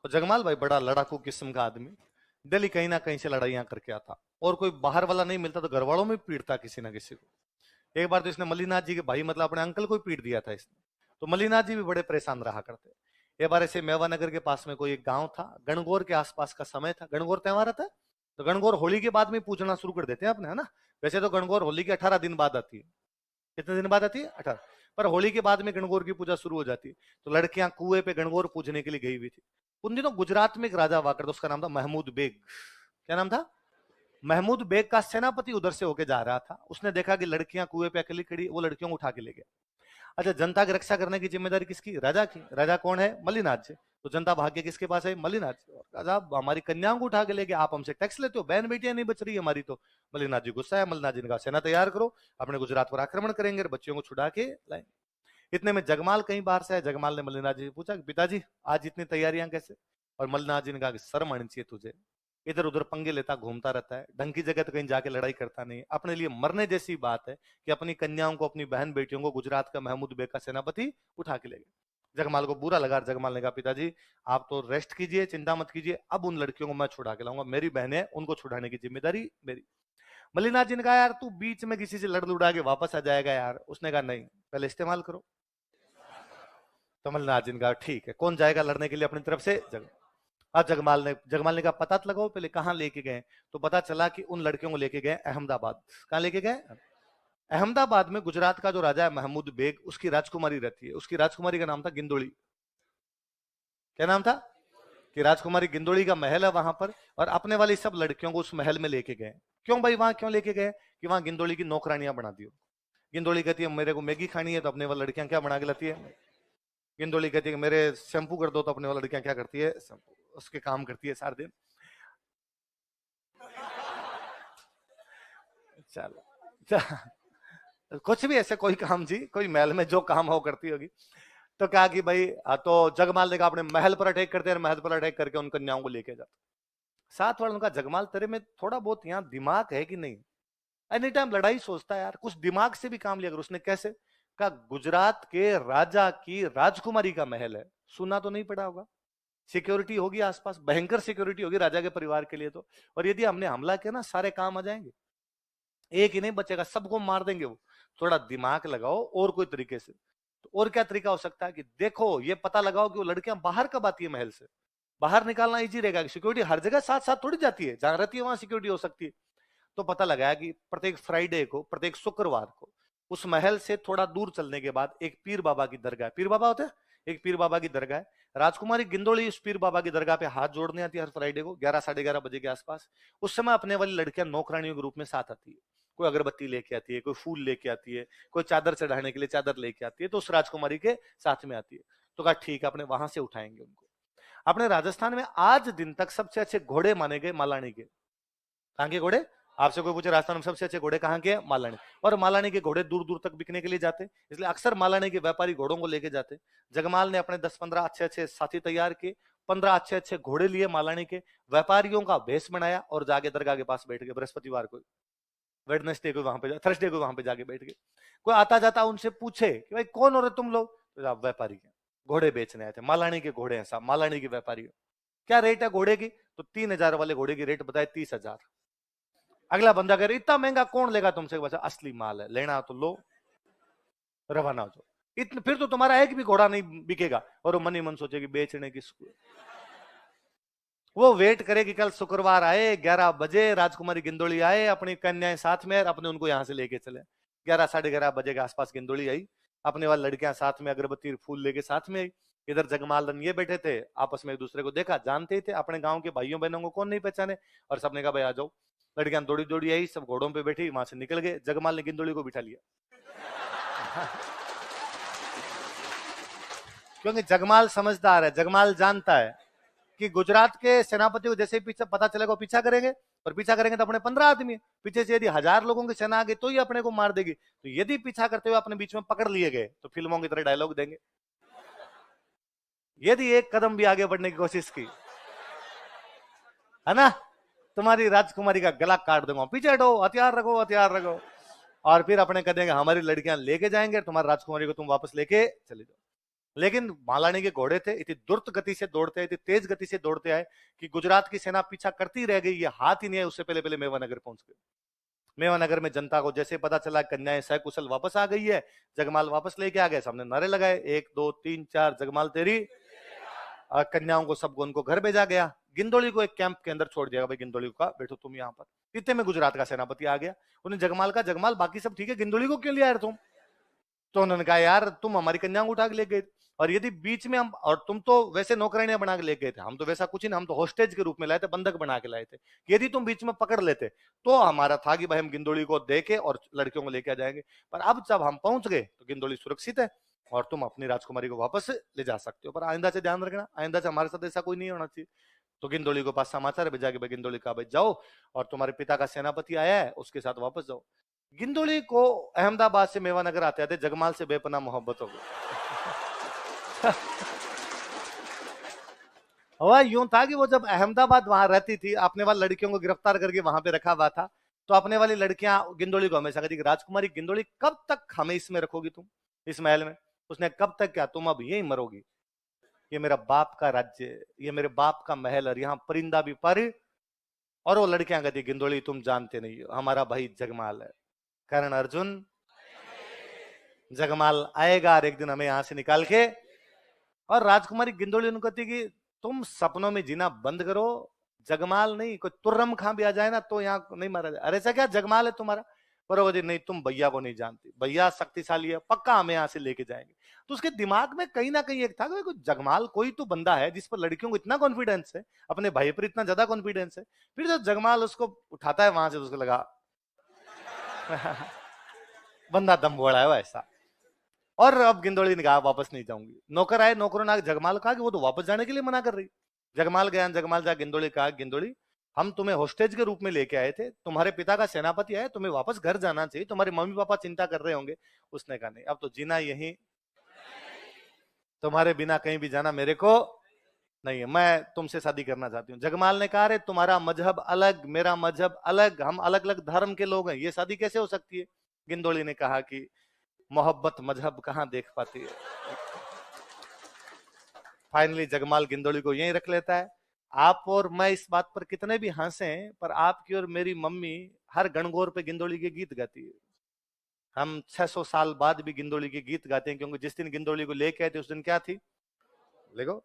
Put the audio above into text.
और जगमाल भाई बड़ा लड़ाकू किस्म का आदमी, दिल्ली कहीं ना कहीं से लड़ाइयां करके आता, और कोई बाहर वाला नहीं मिलता तो घर वालों में पीटता किसी ना किसी को। एक बार तो इसने मल्लीनाथ जी के भाई मतलब अपने अंकल को ही पीट दिया था इसने, तो मल्लीनाथ जी भी बड़े परेशान रहा करते। एक बार ऐसे मेवानगर के पास में कोई एक गांव था, गणगौर के आसपास का समय था, गणगौर त्योहार आता है, तो गणगौर होली के बाद में पूछना शुरू कर देते हैं अपने, है ना। वैसे तो गणगौर होली के 18 दिन बाद आती है। कितने दिन बाद आती है? 18। पर होली के बाद में गणगौर की पूजा शुरू हो जाती है। तो लड़कियां कुएं पे गणगौर पूजने के लिए गई हुई थी। उन दिनों गुजरात में एक राजा हुआ करता, उसका नाम था महमूद बेग। क्या नाम था? महमूद बेग का सेनापति उधर से होके जा रहा था, उसने देखा कि लड़कियां कुएं पे अकेली खड़ी, वो लड़कियों को उठा के ले गया। अच्छा, जनता की रक्षा करने की जिम्मेदारी किसकी? राजा की। राजा कौन है? मल्लीनाथ जी। तो जनता भाग्य किसके पास है? मल्लीनाथ जी। राजा हमारी कन्याओं को उठा के लेके आप हमसे टैक्स लेते हो, बहन बेटियां नहीं बच रही हमारी तो। मल्लीनाथ जी गुस्सा है, मल्लीनाथ जी ने कहा सेना तैयार करो, अपने गुजरात पर आक्रमण करेंगे और बच्चियों को छुड़ा के लाएंगे। इतने में जगमाल कहीं बाहर से आया। जगमाल ने मल्लीनाथ जी से पूछा कि पिताजी आज इतनी तैयारियां कैसे? और मल्लीनाथ जी ने कहा कि शर्म आनी चाहिए तुझे, इधर उधर पंगे लेता घूमता रहता है, ढंग की जगह तो कहीं जाके लड़ाई करता नहीं, अपने लिए मरने जैसी बात है कि अपनी कन्याओं को, अपनी बहन बेटियों को गुजरात का महमूद बेग का सेनापति उठा के ले गए। जगमाल को बुरा लगा। जगमाल ने कहा पिताजी आप तो रेस्ट कीजिए, चिंता मत कीजिए, अब उन लड़कियों को मैं छुड़ा के लाऊंगा, मेरी बहनें, उनको छुड़ाने की जिम्मेदारी मेरी। मल्लीनाथ जी ने कहा यार तू बीच में किसी से लड़ लुड़ा के वापस आ जाएगा यार। उसने कहा नहीं, पहले इस्तेमाल करो। तो मल्लीनाथ जी ने कहा ठीक है, कौन जाएगा लड़ने के लिए अपनी तरफ से? आज जगमाल ने कहा पता तो लगाओ पहले कहां लेके गए। तो पता चला कि उन लड़कियों को लेके गए अहमदाबाद। कहां लेके गए? अहमदाबाद में गुजरात का जो राजा है महमूद बेग, उसकी राजकुमारी रहती है। उसकी राजकुमारी का नाम था गिंदोड़ी। क्या नाम था? कि राजकुमारी गिंदोड़ी का महल है वहां पर, और अपने वाली सब लड़कियों को उस महल में लेके गए। क्यों भाई वहां क्यों लेके गए? कि वहां गिंदोड़ी की नौकरानियां बना दी। गिंदोड़ी कहती है मेरे को मैगी खानी है, तो अपने वाली लड़कियां क्या बना के लाती है? गिंदोड़ी कहती है मेरे शैम्पू कर दो, तो अपने वाली लड़कियां क्या करती है? उसके काम करती है सारे दिन। चलो कुछ भी ऐसे कोई काम जी, कोई महल में जो काम हो करती होगी। तो कहा कि भाई तो जगमाल ने कहा अपने महल पर अटैक करते हैं, महल पर अटैक करके उन कन्याओं को लेके जाते। साथ वालों का जगमाल तेरे में थोड़ा बहुत यहाँ दिमाग है कि नहीं? एनी टाइम लड़ाई सोचता है यार, कुछ दिमाग से भी काम लिया अगर। उसने कैसे कहा? गुजरात के राजा की राजकुमारी का महल है, सुना तो नहीं पड़ा होगा। सिक्योरिटी होगी आसपास, भयंकर सिक्योरिटी होगी राजा के परिवार के लिए तो। और यदि हमने हमला किया ना, सारे काम आ जाएंगे, एक ही नहीं बचेगा, सबको मार देंगे वो। थोड़ा दिमाग लगाओ और कोई तरीके से। तो और क्या तरीका हो सकता है कि देखो ये पता लगाओ कि वो लड़कियां बाहर कब आती है महल से। बाहर निकालना इजी रहेगा, सिक्योरिटी हर जगह साथ साथ थोड़ी जाती है, जहां रहती है वहां सिक्योरिटी हो सकती है। तो पता लगाया कि प्रत्येक फ्राइडे को, प्रत्येक शुक्रवार को, उस महल से थोड़ा दूर चलने के बाद एक पीर बाबा की दरगाह, पीर बाबा होते हैं, एक पीर बाबा की दरगाह है। राजकुमारी गिंदोड़ी उस पीर बाबा की दरगाह पे हाथ जोड़ने आती है हर फ्राइडे को 11 साढ़े 11 बजे के आसपास। उस समय अपने वाली लड़कियां नौकरानियों के रूप में साथ आती है। कोई अगरबत्ती लेके आती है, कोई फूल लेके आती है, कोई चादर चढ़ाने के लिए चादर लेके आती है, तो उस राजकुमारी के साथ में आती है। तो कहा ठीक है, अपने वहां से उठाएंगे उनको। अपने राजस्थान में आज दिन तक सबसे अच्छे घोड़े माने गए मालानी के। कहां के घोड़े? आपसे कोई पूछे राजस्थान में सबसे अच्छे घोड़े कहां के हैं? मालानी। और मालानी के घोड़े दूर दूर तक बिकने के लिए जाते, इसलिए अक्सर मालानी के व्यापारी घोड़ों को लेके जाते। जगमाल ने अपने 10-15 अच्छे अच्छे साथी तैयार किए, 15 अच्छे अच्छे घोड़े लिए मालानी के, व्यापारियों का भेष बनाया और जाके दरगाह के पास बैठ गए बृहस्पतिवार को, वेडनेसडे को वहां पे, थर्सडे को वहां पे जाके बैठ गए। कोई आता जाता उनसे पूछे कि भाई कौन हो रहे तुम लोग? तो आप व्यापारी हैं, घोड़े बेचने आए थे, मालानी के घोड़े हैं साहब, मालानी के व्यापारी। क्या रेट है घोड़े की? तो 3,000 वाले घोड़े की रेट बताए 30,000। अगला बंदा कह रहा इतना महंगा कौन लेगा तुमसे? बचा असली माल है, लेना तो लो, रवाना हो जाओ। इतने फिर तो तुम्हारा एक भी घोड़ा नहीं बिकेगा। और वो मन ही मन सोचेगी बेचने किसको। वो वेट करे कि कल शुक्रवार आए 11 बजे, राजकुमारी गिंदोड़ी आए अपनी कन्याएं साथ में, अपने उनको यहां से लेके चले। 11 साढ़े 11 बजे के आसपास गिंदोड़ी आई, अपने वाली लड़कियां साथ में, अगरबत्ती फूल लेके साथ में आई। इधर जगमाल ये बैठे थे, आपस में एक दूसरे को देखा, जानते ही थे अपने गांव के भाइयों बहनों को, कौन नहीं पहचाने। और सबने कहा भाई आ जाओ। लड़कियां दौड़ी दौड़ी आई, सब घोड़ों पे बैठी, वहां से निकल गए। जगमाल ने गिंदोड़ी को बिठा लिया क्योंकि जगमाल समझदार है, जगमाल जानता है कि गुजरात के सेनापति को जैसे ही पीछे पता चलेगा वो पीछा करेंगे, और पीछा करेंगे तो अपने 15 आदमी पीछे से, यदि 1000 लोगों की सेना आ गई तो ही अपने को मार देगी। तो यदि पीछा करते हुए अपने बीच में पकड़ लिए गए तो फिल्मों की तरह डायलॉग देंगे, यदि एक कदम भी आगे बढ़ने की कोशिश की, है ना, तुम्हारी राजकुमारी का गला काट दूंगा, पीछे हटो, हथियार रखो, हथियार रखो। और फिर अपने कह देंगे हमारी लड़कियां लेके जाएंगे, तुम्हारी राजकुमारी को तुम वापस लेके चले जाओ। लेकिन महालानी के घोड़े थे, इतनी द्रुत गति से दौड़ते आए, इतनी तेज गति से दौड़ते आए कि गुजरात की सेना पीछा करती रह गई, ये हाथ ही नहीं है, उससे पहले पहले मेवानगर पहुंच गए। मेवानगर में जनता को जैसे पता चला कन्याएं सकुशल वापस आ गई है, जगमाल वापस लेके आ गए, सामने नारे लगाए 1 2 3 4 जगमाल तेरी, कन्याओं को सबको उनको घर भेजा गया। गिंदोली को एक कैंप के अंदर छोड़ दिया, भाई गिंदोली का बैठो तुम यहाँ पर। इतने में गुजरात का सेनापति आ गया, उन्हें जगमाल का, जगमाल बाकी सब ठीक है, गिंदोली को क्यों लिया यार तुम? तो उन्होंने कहा यार तुम हमारी कन्याओं को उठा के ले गए, और यदि बीच में हम, और तुम तो वैसे नौकरानियां बना के ले गए थे, हम तो वैसा कुछ ही नहीं, हम तो होस्टेज के रूप में लाए थे, बंधक बना के लाए थे। यदि तुम बीच में पकड़ लेते तो हमारा था कि भाई हम गिंदोली को देके और लड़कियों को लेके आ जाएंगे, पर अब जब हम पहुंच गए तो गिंदोली सुरक्षित है और तुम अपनी राजकुमारी को वापस ले जा सकते हो, पर आइंदा से ध्यान रखना, आइंदा से हमारे साथ ऐसा कोई नहीं होना चाहिए। तो गिंदोली को पास समाचार भेजा कि भाई गिंदोली का भाई जाओ और तुम्हारे पिता का सेनापति आया है उसके साथ वापस जाओ। गिंदोली को अहमदाबाद से मेवानगर आते आते जगमाल से बेपनाह मोहब्बत हो गई। हुआ यूं था कि वो जब अहमदाबाद वहां रहती थी, अपने वाली लड़कियों को गिरफ्तार करके वहां पे रखा हुआ था, तो अपने वाली लड़कियां गिंदोली को हमेशा कहती, राजकुमारी गिंदोली कब तक हमें इसमें रखोगी तुम, इस महल में? उसने कब तक क्या, तुम अब यही मरोगी, ये मेरा बाप का राज्य, ये मेरे बाप का महल, और यहाँ परिंदा भी पर। और वो लड़कियां कहती, गिंदोली तुम जानते नहीं हो, हमारा भाई जगमाल है, कर्ण अर्जुन जगमाल आएगा और एक दिन हमें यहां से निकाल के। और राजकुमारी गिंदोली उनको कहती कि तुम सपनों में जीना बंद करो, जगमाल नहीं, कोई तुर्रम खां भी आ जाए ना तो यहाँ नहीं मारा जाए। अरे ऐसा क्या, जगमाल है तुम्हारा? पर वो नहीं, तुम भैया को नहीं जानती, भैया शक्तिशाली है, पक्का हमें यहाँ से लेके जाएंगे। तो उसके दिमाग में कहीं ना कहीं एक था कि जगमाल कोई तो बंदा है जिस पर लड़कियों को इतना कॉन्फिडेंस है, अपने भाई पर इतना ज्यादा कॉन्फिडेंस है। फिर जब जगमाल उसको उठाता है वहां से तो उसको लगा बंदा दम बोड़ा है वैसा। और अब गिंदोली ने कहा वापस नहीं जाऊंगी। नौकर आए, नौकरों ने जगमाल कहा कि वो तो वापस जाने के लिए मना कर रही। जगमाल गया, जगमाल जा गिंदोली कहा, गिंदोली हम तुम्हें होस्टेज के रूप में लेके आए थे, तुम्हारे पिता का सेनापति आए, तुम्हें वापस घर जाना चाहिए, तुम्हारे मम्मी पापा चिंता कर रहे होंगे। उसने कहा नहीं, अब तो जीना यही, तुम्हारे बिना कहीं भी जाना मेरे को नहीं है, मैं तुमसे शादी करना चाहती हूँ। जगमाल ने कहा, अरे तुम्हारा मजहब अलग, मेरा मजहब अलग, हम अलग अलग धर्म के लोग हैं, ये शादी कैसे हो सकती है? गिंदोली ने कहा कि मोहब्बत मजहब कहां देख पाती है। फाइनली जगमाल गिंदोली को यहीं रख लेता है। आप और मैं इस बात पर कितने भी हंसे, पर आपकी और मेरी मम्मी हर गणगौर पे गिंदोली के गीत गाती है। हम 600 साल बाद भी गिंदोली के गीत गाते हैं, क्योंकि जिस दिन गिंदोली को लेके आए थे उस दिन क्या थी, देखो